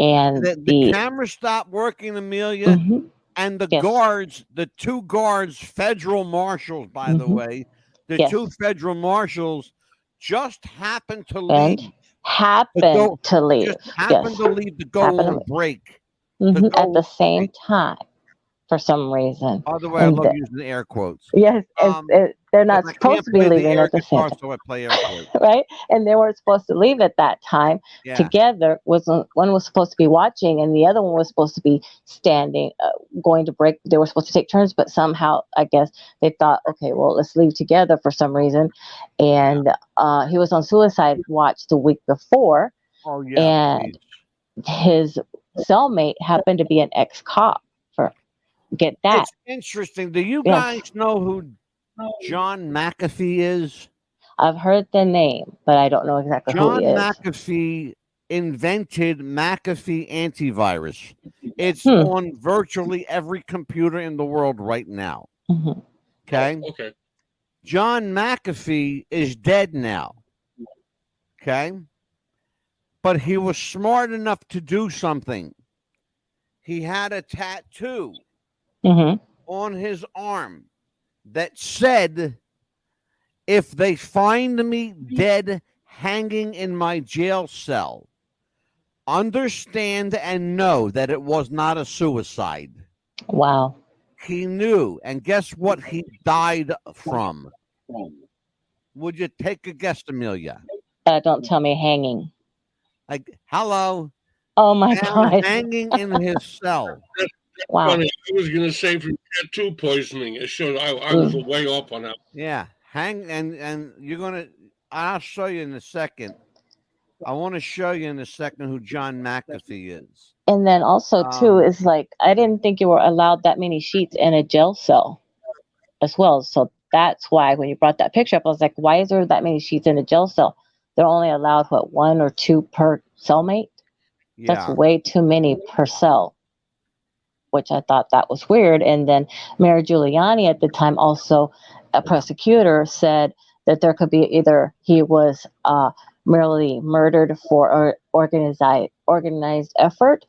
and the camera stopped working, Amelia, and the guards, the two guards, federal marshals, by the way, the two federal marshals just happened to leave. Just happened to leave to go on a break. At the same time, for some reason. By the way, I love using the air quotes. Yes, they're not supposed to be leaving at the same time. So I play air quotes. Right? And they weren't supposed to leave at that time together. One was supposed to be watching, and the other one was supposed to be standing, going to break. They were supposed to take turns, but somehow, I guess, they thought, okay, well, let's leave together for some reason. And he was on suicide watch the week before. Oh, yeah. And his cellmate happened to be an ex-cop. Get that. It's interesting. Do you guys know who John McAfee is? I've heard the name, but I don't know exactly who he is. John McAfee invented McAfee antivirus. It's on virtually every computer in the world right now. Okay? Okay. John McAfee is dead now. Okay. But he was smart enough to do something. He had a tattoo Mm-hmm. on his arm that said, if they find me dead hanging in my jail cell, understand and know that it was not a suicide. Wow. He knew. And guess what he died from? Would you take a guess, Amelia? Don't tell me hanging. Like, hello, Oh my found God. hanging in his cell. Wow. Funny, I was going to say from tattoo poisoning. It showed I was way off on that. Yeah, and you're gonna. I'll show you in a second. I want to show you in a second who John McAfee is. And then also too is like I didn't think you were allowed that many sheets in a jail cell as well. So that's why when you brought that picture up, I was like, why is there that many sheets in a jail cell? They're only allowed what, 1 or 2 per cellmate? That's Yeah, way too many per cell, which I thought that was weird. And then Mayor Giuliani at the time, also a prosecutor, said that there could be either he was merely murdered for organized effort,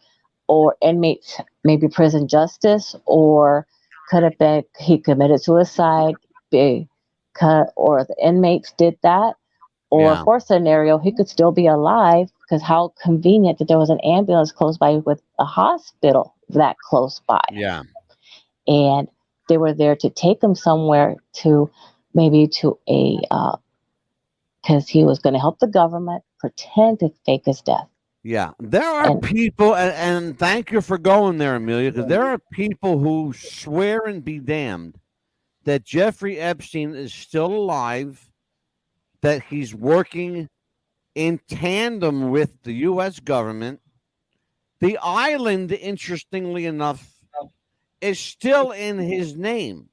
or inmates, maybe prison justice, or could have been he committed suicide, or the inmates did that. Or yeah, fourth scenario, he could still be alive because how convenient that there was an ambulance close by with a hospital that close by. yeah. And they were there to take him somewhere to maybe to a, because he was going to help the government pretend to fake his death. Yeah, there are people, and thank you for going there, Amelia, because there are people who swear and be damned that Jeffrey Epstein is still alive, that he's working in tandem with the U.S. government. The island, interestingly enough, is still in his name.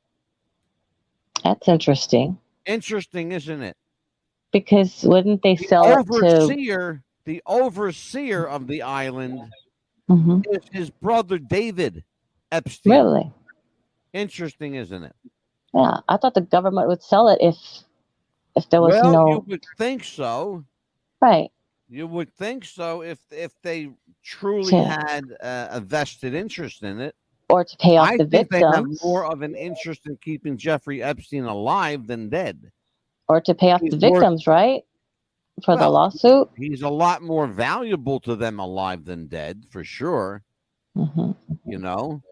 That's interesting. Interesting, isn't it? Because wouldn't they sell it to... The overseer of the island Mhm. is his brother David Epstein. Really? Interesting, isn't it? Yeah, I thought the government would sell it if there was you would think so. Right. You would think so if they truly had a vested interest in it. Or to pay off the victims. They have victims. more of an interest in keeping Jeffrey Epstein alive than dead. Or to pay off the victims, right? For the lawsuit. He's a lot more valuable to them alive than dead, for sure. Mm-hmm. You know,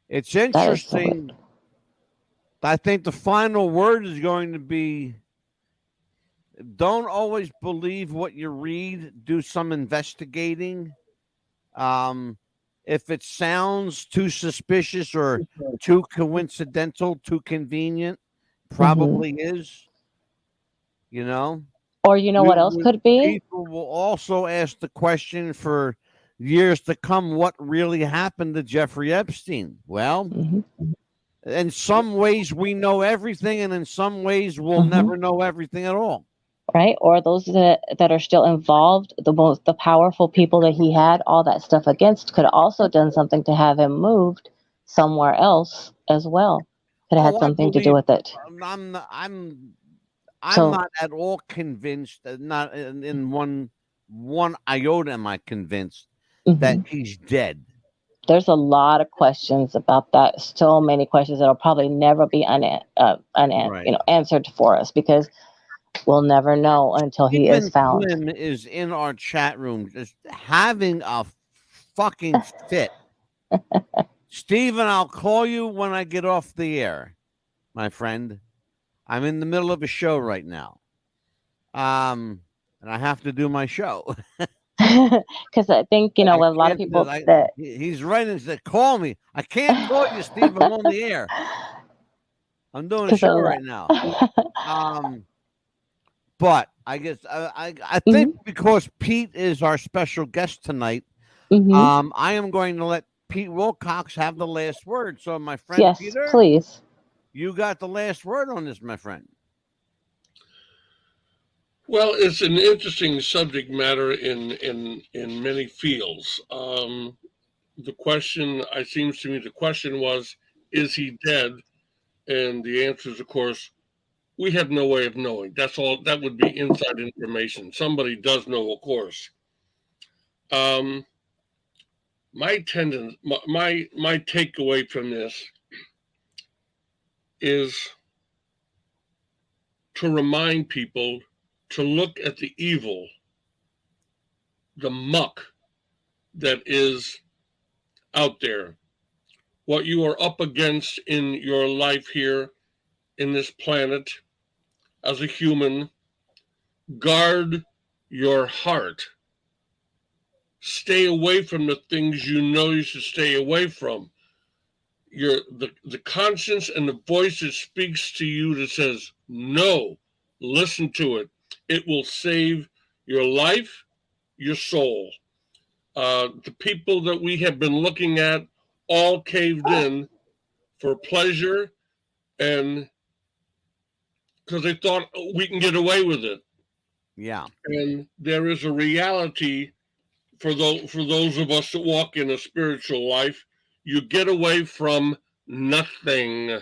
it's interesting. I think the final word is going to be: don't always believe what you read. Do some investigating. If it sounds too suspicious or too coincidental, too convenient, probably is. You know, or what else could be? People will also ask the question for years to come: what really happened to Jeffrey Epstein? Well, in some ways we know everything, and in some ways we'll never know everything at all. Right? Or those that are still involved, the powerful people that he had all that stuff against, could have also done something to have him moved somewhere else as well. Could have had something to do with it. I'm not at all convinced. Not in one iota am I convinced that he's dead. There's a lot of questions about that. So many questions that'll probably never be answered for us, because we'll never know until he is found. Slim is in our chat room just having a fucking fit. Steven, I'll call you when I get off the air, my friend. I'm in the middle of a show right now. And I have to do my show. Because I think, a lot of people that... He's right and said, call me. I can't call you, Steve. I'm on the air. I'm doing a show right now. But I guess I think because Pete is our special guest tonight, I am going to let Pete Wilcox have the last word. So, my friend, yes, Peter, please. You got the last word on this, my friend. Well, it's an interesting subject matter in many fields. The question was, is he dead? And the answer is, of course, We have no way of knowing. That's all. That would be inside information. Somebody does know, of course. My takeaway from this is to remind people to look at the evil, the muck that is out there, what you are up against in your life here in this planet as a human. Guard your heart. Stay away from the things you know you should stay away from. The conscience and the voice that speaks to you that says no, listen to it. It will save your life, your soul. The people that we have been looking at all caved in for pleasure and because they thought we can get away with it. Yeah. And there is a reality for those of us that walk in a spiritual life. You get away from nothing.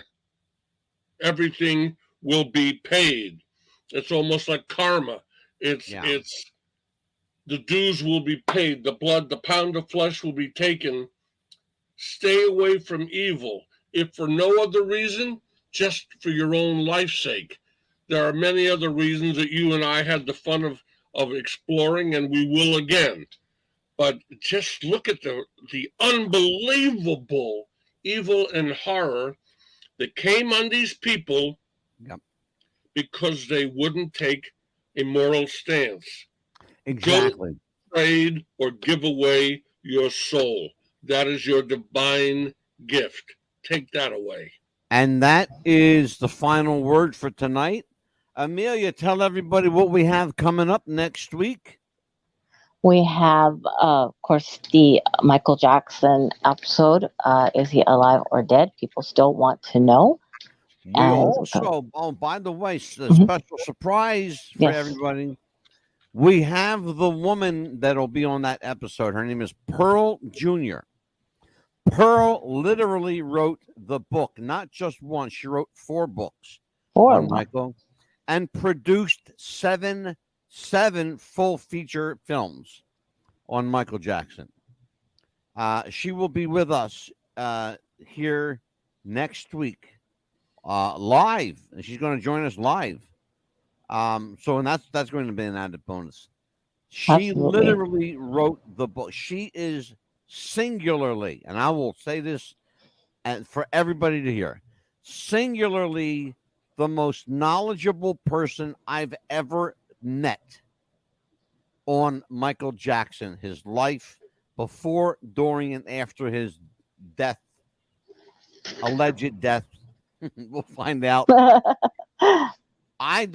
Everything will be paid. It's almost like karma. It's the dues will be paid. The blood, the pound of flesh will be taken. Stay away from evil. If for no other reason, just for your own life's sake. There are many other reasons that you and I had the fun of exploring, and we will again. But just look at the unbelievable evil and horror that came on these people because they wouldn't take a moral stance. Exactly. Don't trade or give away your soul. That is your divine gift. Take that away. And that is the final word for tonight. Amelia, tell everybody what we have coming up next week. We have, of course, the Michael Jackson episode. Is he alive or dead? People still want to know. We also, by the way, a special surprise for everybody. We have the woman that'll be on that episode. Her name is Pearl Jr. Pearl literally wrote the book, not just one. She wrote 4 books on Michael and produced seven full feature films on Michael Jackson. She will be with us here next week live. She's going to join us live. And that's going to be an added bonus. She literally wrote the book. She is singularly, and I will say this and for everybody to hear, singularly the most knowledgeable person I've ever met on Michael Jackson, his life before, during, and after his death, alleged death. We'll find out. I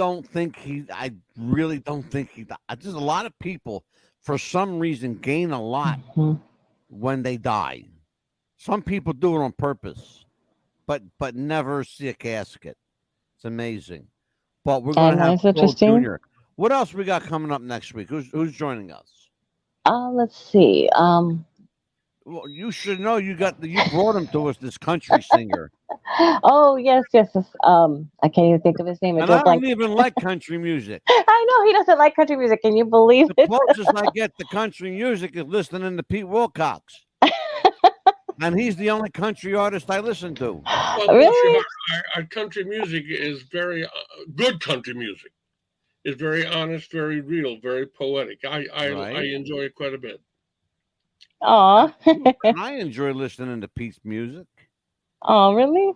really don't think he died. There's a lot of people, for some reason, gain a lot when they die. Some people do it on purpose, but never see a casket. It's amazing. But we're going to have Pearl Jr. What else we got coming up next week? Who's joining us? Let's see. Well, you should know you brought him to us, this country singer. Oh yes. I can't even think of his name. And I don't even like country music. I know he doesn't like country music. Can you believe it? The closest I get to country music is listening to Pete Wilcox. And he's the only country artist I listen to. Well, really? Our country music is very good. Country music is very honest, very real, very poetic. I enjoy it quite a bit. Aw. I enjoy listening to Pete's music. Oh, really?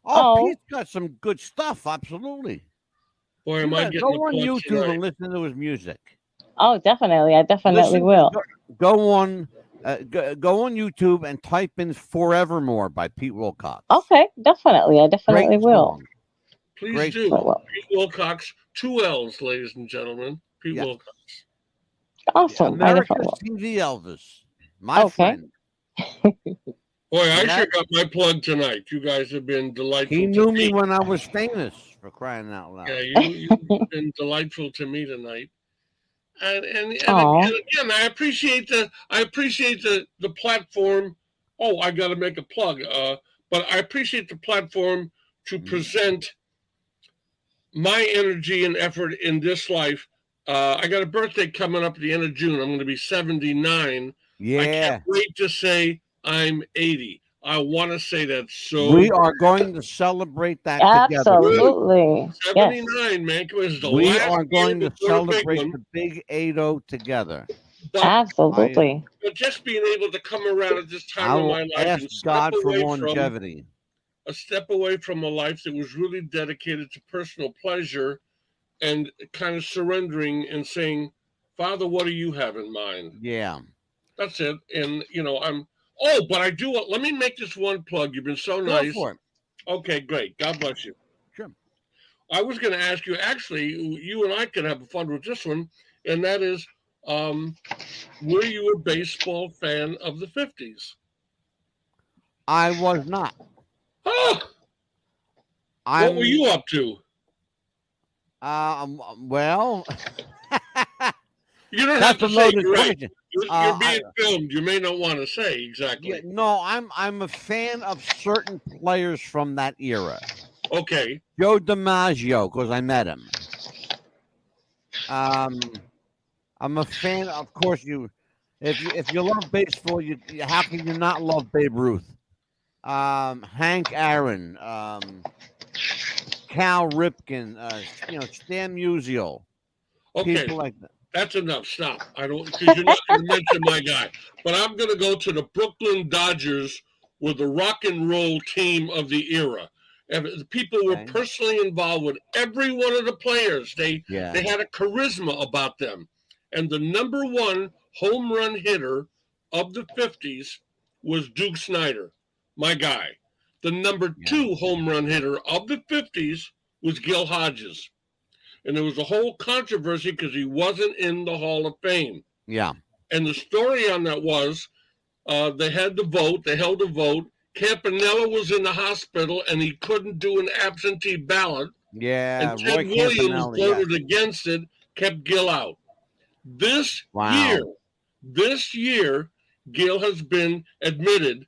Pete's got some good stuff. Absolutely. Boy, am I getting go on YouTube and listen to his music. Oh, definitely. I definitely will. Go on YouTube and type in "Forevermore" by Pete Wilcox. Okay, definitely. I definitely will. Please do. Pete Wilcox, 2 L's, ladies and gentlemen. Pete Wilcox. Awesome. America's TV Elvis. My friend. Boy, I sure got my plug tonight. You guys have been delightful. He knew me when I was famous, for crying out loud. Yeah, you've been delightful to me tonight. And again, I appreciate the platform. Oh, I got to make a plug. But I appreciate the platform to present my energy and effort in this life. I got a birthday coming up at the end of June. I'm going to be 79. I Yeah. can't wait to say I'm 80. I want to say that so. We are going to celebrate that together. Absolutely. Yes. 79, man. It was the We last are going year to before the big celebrate one. the big 80 together. But, Absolutely. but just being able to come around at this time I in will my life ask and step God for away longevity. a step away from a life that was really dedicated to personal pleasure and kind of surrendering and saying, Father, what do you have in mind? Yeah. That's it. And, but I do, let me make this one plug. You've been so Go nice. for it. Okay, great. God bless you. Sure. I was going to ask you, actually, you and I can have fun with this one, and that is, were you a baseball fan of the 50s? I was not. Oh, what were you up to? Well, you don't that's have to a say. loaded You're right. question. You're being filmed. You may not want to say exactly. Yeah, no, I'm a fan of certain players from that era. Okay. Joe DiMaggio, because I met him. I'm a fan. Of course, if you love baseball, how can you not love Babe Ruth? Hank Aaron, Cal Ripken, Stan Musial, Okay. people like that. That's enough. Stop. I don't, because you're not going to mention my guy. But I'm going to go to the Brooklyn Dodgers with the rock and roll team of the era. And the people were personally involved with every one of the players. They had a charisma about them. And the number one home run hitter of the 50s was Duke Snider, my guy. The number two home run hitter of the 50s was Gil Hodges. And there was a whole controversy because he wasn't in the Hall of Fame. Yeah. And the story on that was they had the vote. They held a vote. Campanella was in the hospital, and he couldn't do an absentee ballot. Yeah, and Ted Williams voted against it, kept Gil out. This year, Gil has been admitted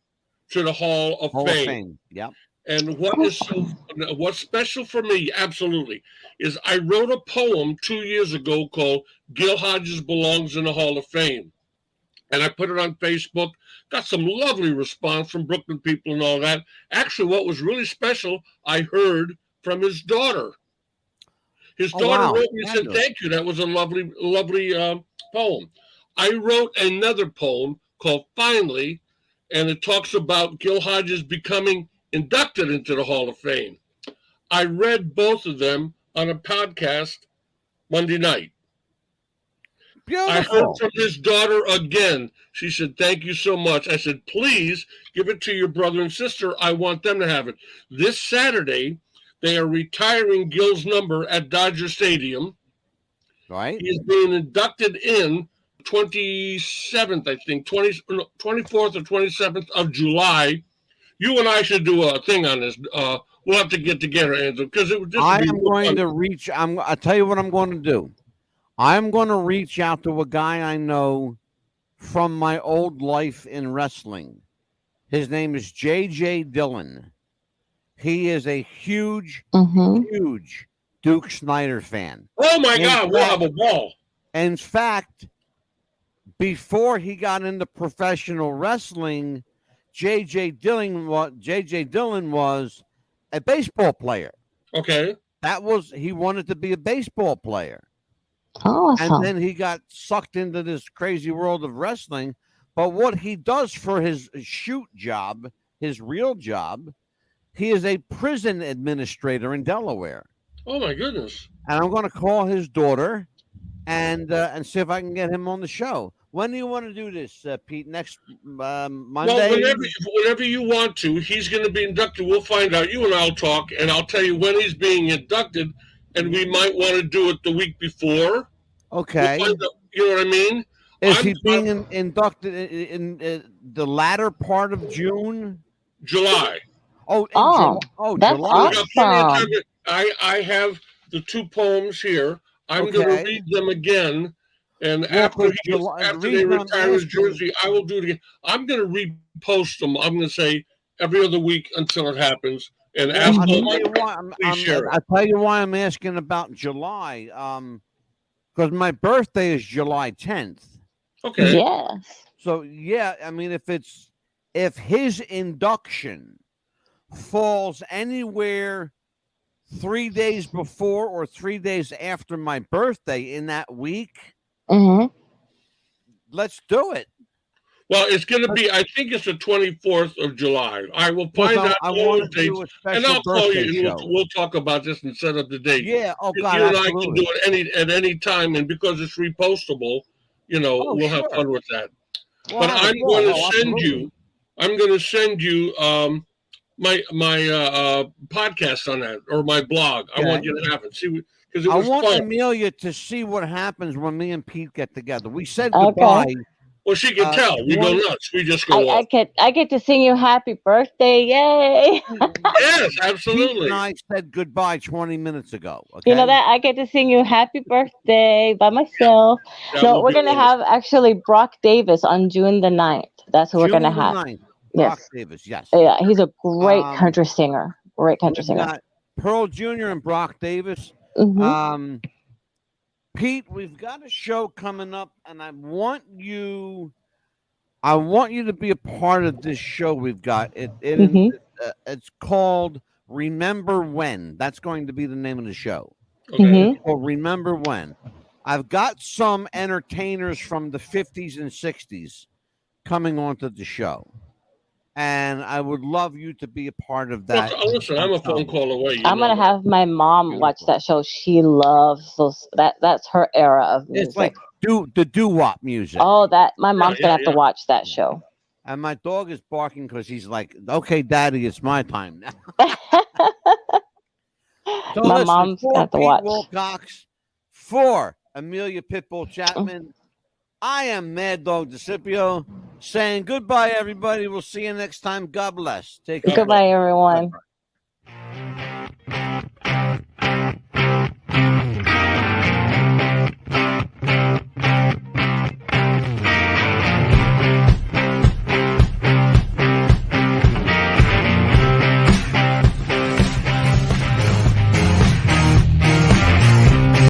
to the Hall of Fame. Yep. And what's special for me, absolutely, is I wrote a poem 2 years ago called Gil Hodges Belongs in the Hall of Fame. And I put it on Facebook, got some lovely response from Brooklyn people and all that. Actually, what was really special, I heard from his daughter. His daughter wrote me and said, thank you. That was a lovely, lovely poem. I wrote another poem called Finally, and it talks about Gil Hodges becoming inducted into the Hall of Fame. I read both of them on a podcast Monday night. Beautiful. I heard from his daughter again. She said, thank you so much. I said, please give it to your brother and sister. I want them to have it. This Saturday, they are retiring Gil's number at Dodger Stadium. Right. He's being inducted in 27th, I think, 24th or 27th of July. You and I should do a thing on this. We'll have to get together, Andrew, because I am going to reach. I'll tell you what I'm going to do. I'm going to reach out to a guy I know from my old life in wrestling. His name is J.J. Dillon. He is a huge Duke Snider fan. Oh, my God. We'll have a ball. In fact, before he got into professional wrestling, J.J. Dillon was a baseball player. Okay. He wanted to be a baseball player. Awesome. And then he got sucked into this crazy world of wrestling. But what he does for his shoot job, his real job, he is a prison administrator in Delaware. Oh, my goodness. And I'm going to call his daughter and see if I can get him on the show. When do you want to do this, Pete? Next Monday? Well, whenever you want to. He's going to be inducted. We'll find out. You and I'll talk, and I'll tell you when he's being inducted, and we might want to do it the week before. Okay. We'll find out, you know what I mean? Is he being inducted in the latter part of June? July. That's July. awesome. I have the two poems here. I'm going to read them again. And after they retire his jersey, I will do it again. I'm going to repost them. I'm going to say every other week until it happens. and Well, ask I'll them. tell you why. Please share it. I'll tell you why I'm asking about July. Because my birthday is July 10th. Okay. Yes. So yeah, I mean, if his induction falls anywhere 3 days before or 3 days after my birthday in that week, Hmm. let's do it. Well, it's going to be. I think it's the 24th of July. I will find out I all want the to do dates, a and special I'll call you, birthday and show. we'll talk about this and set up the date. Yeah. Oh God, You and I can absolutely. do it at any time, and because it's repostable, Oh, we'll have sure. fun with that. We'll But have a I'm ball. going to Oh, send absolutely. you. I'm going to send you my podcast on that, or my blog. I want Okay. you to have it. See, because it I was want fun. Amelia to see what happens when me and Pete get together. We said Okay. goodbye. Well, she can tell. We go 20 nuts. We just go off. I get to sing you happy birthday. Yay. Yes, Pete absolutely. and I said goodbye 20 minutes ago. You know Okay. that I get to sing you happy birthday by myself. That No, will we're be going to wonderful. have actually Brock Davis on June the 9th. That's who we're going to June the have. 9th. Brock Yes. Davis. Yes. Yeah, he's a great Um, country singer. Great country We've singer. got Pearl Jr. and Brock Davis. Hmm. Pete, we've got a show coming up, and I want you to be a part of this show we've got. Hmm. It's called Remember When. That's going to be the name of the show. Okay. Hmm. It's called Remember When. I've got some entertainers from the 50s and 60s coming onto the show. And I would love you to be a part of Well, that. listen, I'm a phone call away. You I'm know gonna that. have my mom watch Beautiful. that show. She loves those. That's her era of It's music. like the doo-wop music. Oh, that my mom's yeah, gonna have to yeah. watch that show. And my dog is barking because he's like, okay, Daddy, it's my time now. So My listen, mom's for gonna have to Pete watch. Wilcox, for Amelia Pitbull Chapman, I am Mad Dog DeCipio saying goodbye, everybody. We'll see you next time. God bless. Take care. Goodbye, everyone. Bye-bye.